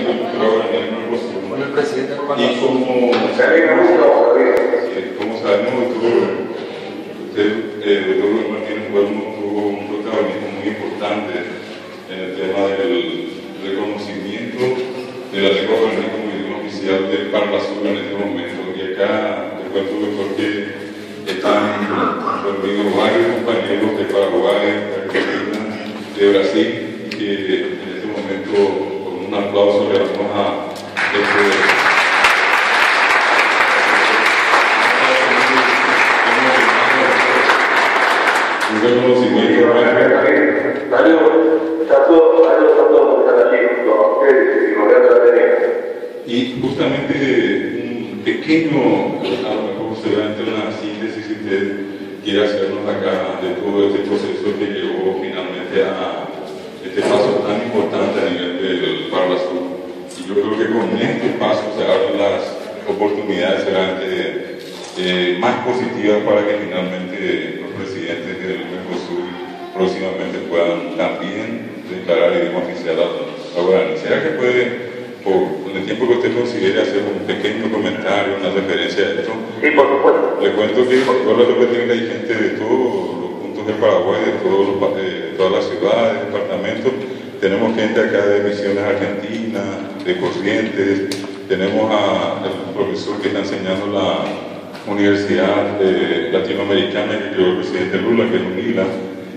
del Mercosur. Con el presidente del Y Parlamento. como sabemos, usted, doctor Luis Martínez Guermo, tuvo un protagonismo muy importante en el tema del reconocimiento de la lengua guaraní como idioma oficial del Parlasur en este momento. Y acá les cuento, doctor, que están reunidos varios compañeros de Paraguay, de Argentina, de Brasil, y que en este momento, con un aplauso, le vamos a un reconocimiento. Y justamente un pequeño, a lo mejor se va a hacer una síntesis si usted quiere hacernos acá de todo este proceso que llevó finalmente a este paso tan importante a nivel del Parlasur. Y yo creo que con este paso se abren las oportunidades realmente más positivas para que finalmente los presidentes del Mercosur próximamente puedan también declarar idioma oficial a guaraní. ¿Será que puede, por el tiempo que usted considere, hacer un pequeño comentario, una referencia a esto? Sí, por supuesto. Le cuento que hay gente de todos los puntos del Paraguay, de todas las ciudades, departamentos. Tenemos gente acá de Misiones Argentina, de Corrientes, tenemos al profesor que está enseñando la Universidad Latinoamericana que creó el presidente Lula, que es UNILA.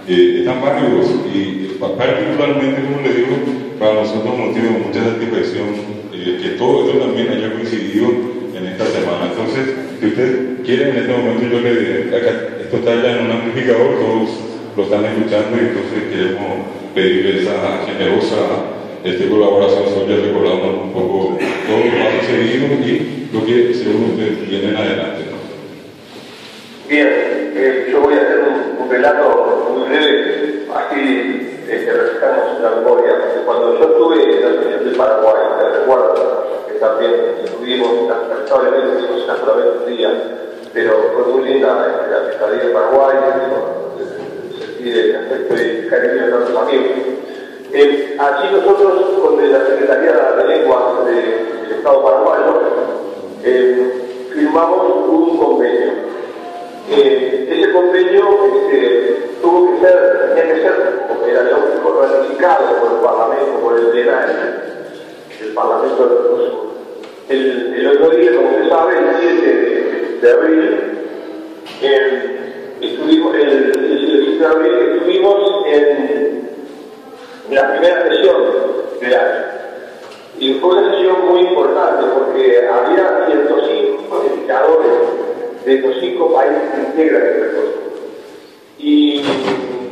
Están varios y particularmente, como le digo, para nosotros nos tiene mucha satisfacción que todo esto también haya coincidido en esta semana. Entonces, si usted quiere, en este momento esto está ya en un amplificador, todos lo están escuchando y entonces queremos pedirle esa generosa colaboración suya, recordándonos un poco todos los pasos seguidos y lo que según usted viene en adelante, ¿no? Bien, yo voy a hacer un relato muy breve, así refrescamos la memoria. Cuando yo estuve en la Universidad del Paraguay, te recuerdo que también estuvimos, lamentablemente tuvimos solamente un día, pero fue muy linda la estadía en Paraguay, sentí el afecto y el cariño de tantos amigos. Allí nosotros, con la Secretaría de Lenguas del Estado paraguayo, firmamos un convenio. Ese convenio tenía que ser, porque era lógico, ratificado por el Parlamento, por el plenario del Parlamento del Mercosur. El otro día, como usted sabe, el 7 de abril, estuvimos en la primera sesión del año. Y fue una sesión muy importante porque había 105 legisladores de los 5 países que integran el Mercosur. Y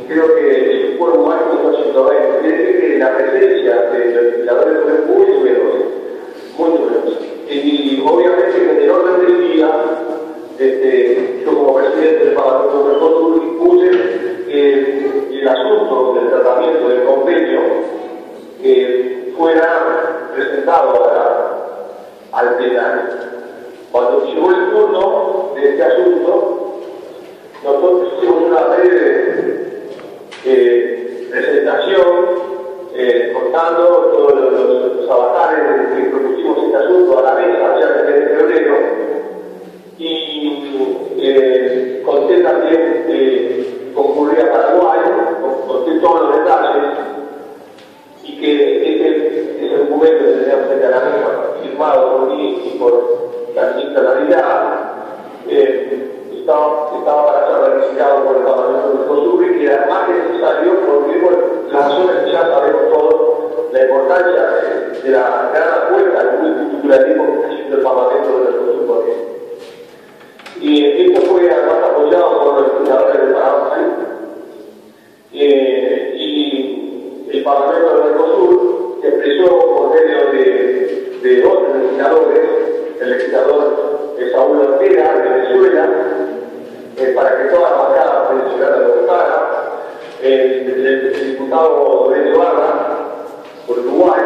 creo que el foro más de 120. Quiere decir que la presencia de los legisladores fue muy numerosa, muy numerosa. Y obviamente que en el orden del día, yo como presidente del Parlamento del Mercosur impuse el asunto del tratamiento del convenio fuera presentado al plenario. Cuando llegó el turno de este asunto, nosotros hicimos una breve presentación contando todos los avatares que introducimos este asunto a la mesa ya desde febrero y conté también que concurría Paraguay, conté todos los detalles y que ese documento que teníamos frente a la mesa firmado por mí y por la ministra Navidad estaba para ser verificado por el Parlamento del Mercosur y que además es necesario porque por las razones que ya sabemos todos, la importancia de la gran apuesta al multiculturalismo que está haciendo el Parlamento del Mercosur por él. Y esto fue además apoyado por los legisladores del Paraguay y el Parlamento del Mercosur expresó por medio de otros legisladores, el legislador Saúl Ortega de Venezuela, para que todas las bancadas venezolanas lo votaran, el diputado Lorenzo Barra por Uruguay,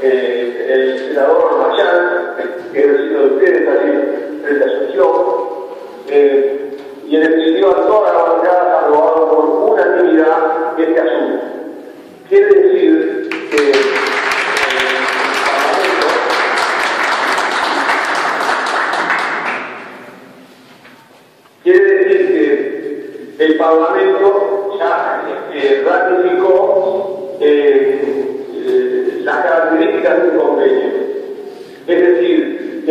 el senador Machán, que es vecino de ustedes allí frente a Asunción, y en definitiva todas las bancadas aprobaron por unanimidad este asunto. Quiere decir que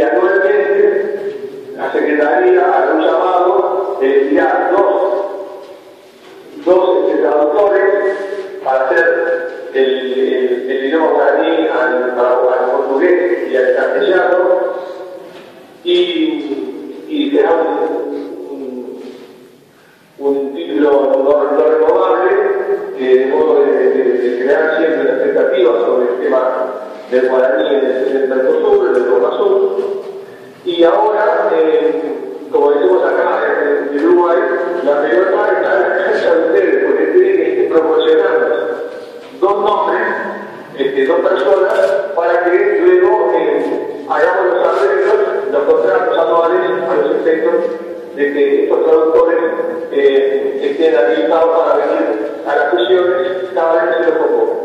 que anualmente la Secretaría hará un llamado de enviar dos traductores para hacer el idioma guaraní al portugués y al castellano, y será un título no renovable, de modo de crear siempre una expectativa sobre el tema del guaraní en el Mercosur, en el Eurosur. Y ahora, como decimos acá en Uruguay, la pelota está en la cancha de ustedes, porque tienen que proporcionarnos dos nombres, dos personas, para que luego hagamos los arreglos, los contratos anuales a los efectos de que estos traductores estén habilitados para venir a las sesiones cada vez que se los proponga.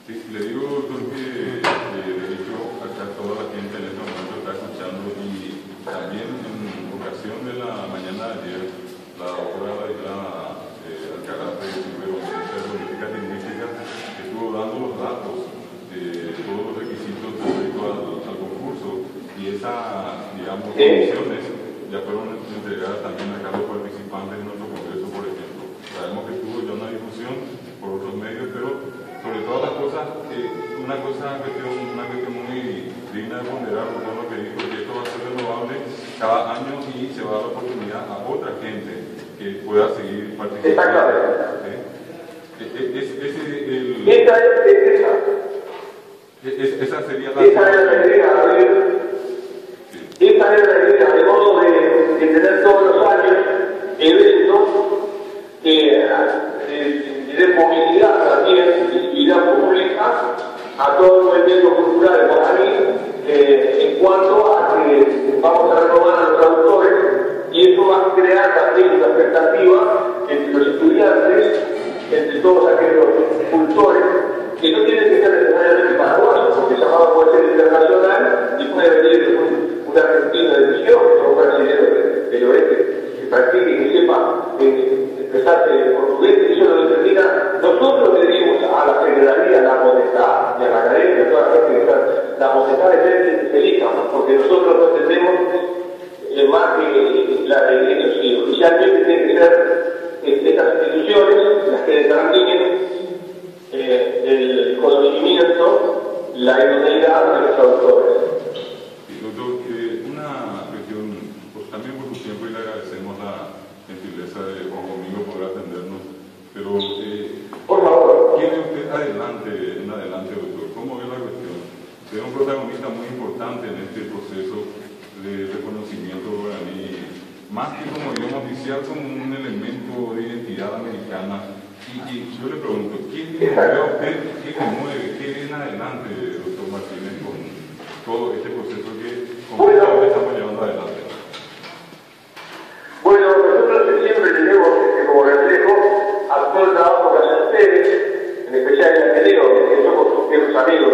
Sí, le digo, doctor, que de hecho acá toda la gente en este momento está escuchando, y también en ocasión de la mañana de ayer, la doctora Alcaraz de Ciencia Política Lingüística estuvo dando los datos de todos los requisitos respecto al concurso, y esas, digamos, condiciones ya fueron entregadas también a cada participante de nuestro congreso, por ejemplo. Sabemos que tuvo ya una difusión por otros medios, pero sobre todas las cosas, una cuestión muy digna de ponderar por todo lo que dijo, que esto va a ser renovable cada año y se va a dar la oportunidad a otra gente que pueda seguir participando. Esa sería la idea. Esta es la idea, de modo de tener todos los años eventos de movilidad también, visibilidad pública a todo el movimiento cultural guaraní, en cuanto a que vamos a renovar a los traductores, y eso va a crear también una expectativa entre los estudiantes, entre todos aquellos cultores, que no tienen que ser necesariamente paraguayos, porque el llamado puede ser internacional y puede venir un argentino de misión o un brasileño del oeste que practique, que sepa expresarse en portugués. Eso lo determina. Nosotros le dimos a la Secretaría la potestad, y a la academia, a toda la gente que está, la potestad de ser que se elija, porque nosotros no entendemos más que la de ellos. Y oficialmente tienen que ser estas instituciones las que determinen el conocimiento, la idoneidad de los traductores. Doctor, una cuestión, pues también por su tiempo, y le agradecemos la gentileza de Juan Domingo poder atendernos, pero por favor, ¿quién ve usted adelante, doctor? ¿Cómo ve la cuestión? Usted es un protagonista muy importante en este proceso de reconocimiento guaraní, más que como idioma oficial, como un elemento de identidad americana. Y yo le pregunto, ¿quién ve a usted, qué le mueve, qué viene adelante, doctor Martínez, con todo este proceso que estamos llevando adelante? Bueno, nosotros siempre tenemos como reflejo a todo el trabajo que hacen ustedes, en especial en el anterior, que somos sus viejos amigos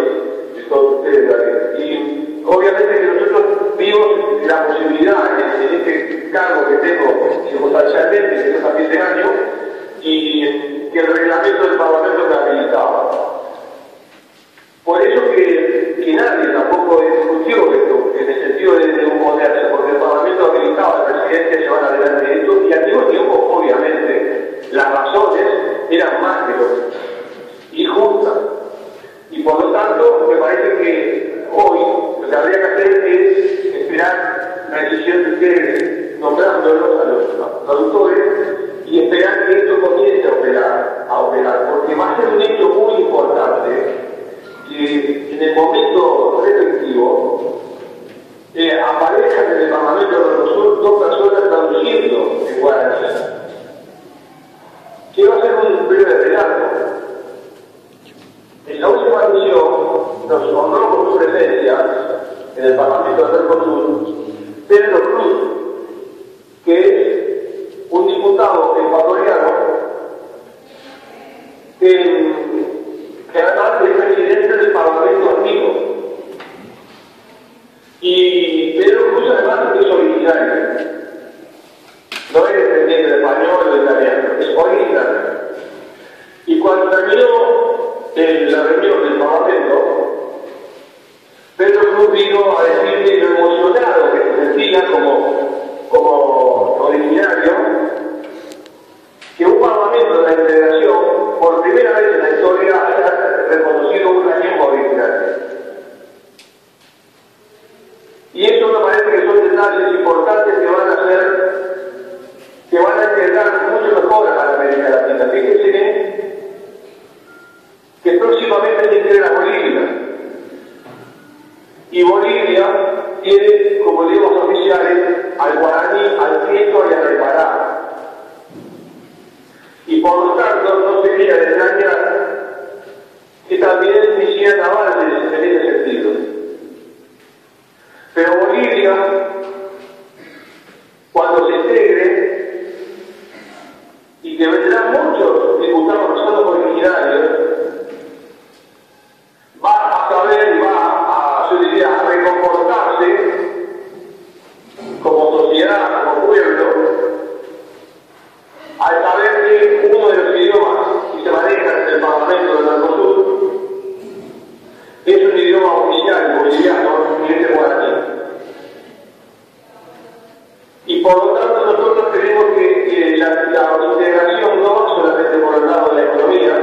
de todos ustedes, ¿vale? Y obviamente que nosotros vimos la posibilidad en este cargo que tengo circunstancialmente, que es a fin de año, y que el reglamento del Parlamento me habilitaba. Por eso que nadie tampoco discutió esto, en el sentido de oponerse, porque el Parlamento habilitaba al presidente a llevar adelante esto, y al mismo tiempo, obviamente, las razones eran más que lógicas y justas. Y por lo tanto, me parece que hoy lo que habría que hacer es esperar la decisión de ustedes nombrándolos a los traductores y esperar que esto comience a operar, porque va a ser un hecho muy importante que en el momento respectivo aparezcan en el Parlamento de Mercosur dos personas traduciendo en guaraní, que va a ser un breve relato. En la última sesión nos honró con su presencia en el Parlamento de Mercosur Pedro Cruz, que es un diputado ecuatoriano que además es presidente del Parlamento antiguo. Y Pedro Cruz además es originario. No es descendiente de español o de italiano, es originario. Y cuando terminó la reunión del Parlamento, Pedro Cruz después vino a decirme lo emocionado que se sentía como originario, que un parlamento de la integración, por primera vez en la historia, haya reconocido una lengua originaria. Y eso me parece que son detalles importantes que van a integrar mucho mejor a la América Latina. Fíjense que próximamente se integra Bolivia. Y Bolivia tiene como idiomas oficiales al guaraní, al quechua y al aymara. Y por lo tanto no sería de extrañar que también hicieran avances en ese sentido. Pero Bolivia, cuando se integre, y que vendrán muchos diputados que son originarios, va a saber y va a, yo diría, a recomportarse como sociedad, como pueblo, al saber que uno de los idiomas que se maneja en el Parlamento del Mercosur es un idioma oficial boliviano, y es el guaraní. Y por lo tanto nosotros creemos que la integración no va solamente por el lado de la economía,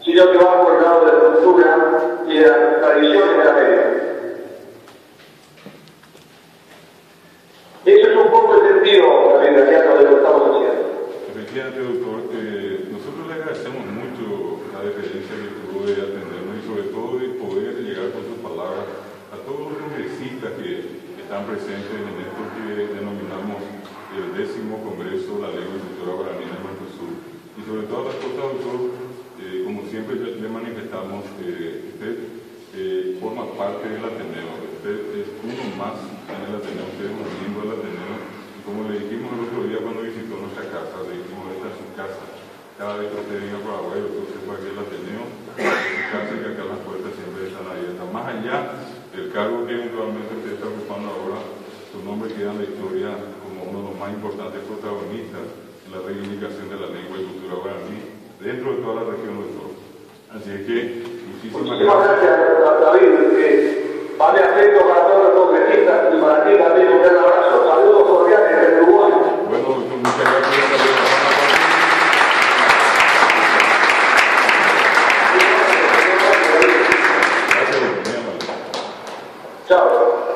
sino que va por el lado de la cultura y de las tradiciones de la América. Eso es un poco el sentido también de lo que estamos haciendo. Efectivamente, doctor, nosotros le agradecemos mucho la deferencia que tuvo de atendernos y sobre todo de poder llegar con sus palabras a todos los congresistas que están presentes en esto que denominamos el 10º Congreso de la Lengua y Cultura Guaraní en el Mercosur. Y sobre todas las cosas, doctor, como siempre le manifestamos, usted forma parte del Ateneo, usted es uno más en el Ateneo, usted es un miembro del Ateneo, y como le dijimos el otro día cuando visitó nuestra casa, le dijimos, esta es su casa, cada vez que usted venga a Paraguay, usted sepa que el Ateneo es su casa y que acá las puertas siempre están abiertas. Más allá del cargo que eventualmente usted está ocupando ahora, su nombre queda en la historia como uno de los más importantes protagonistas en la reivindicación de la lengua y cultura guaraní dentro de toda la región del sur. Así es que, muchísimas gracias, David. Vale afecto para todos los congresistas y para ti también un gran abrazo. Saludos cordiales desde Uruguay. Bueno, doctor, muchas gracias. Chao.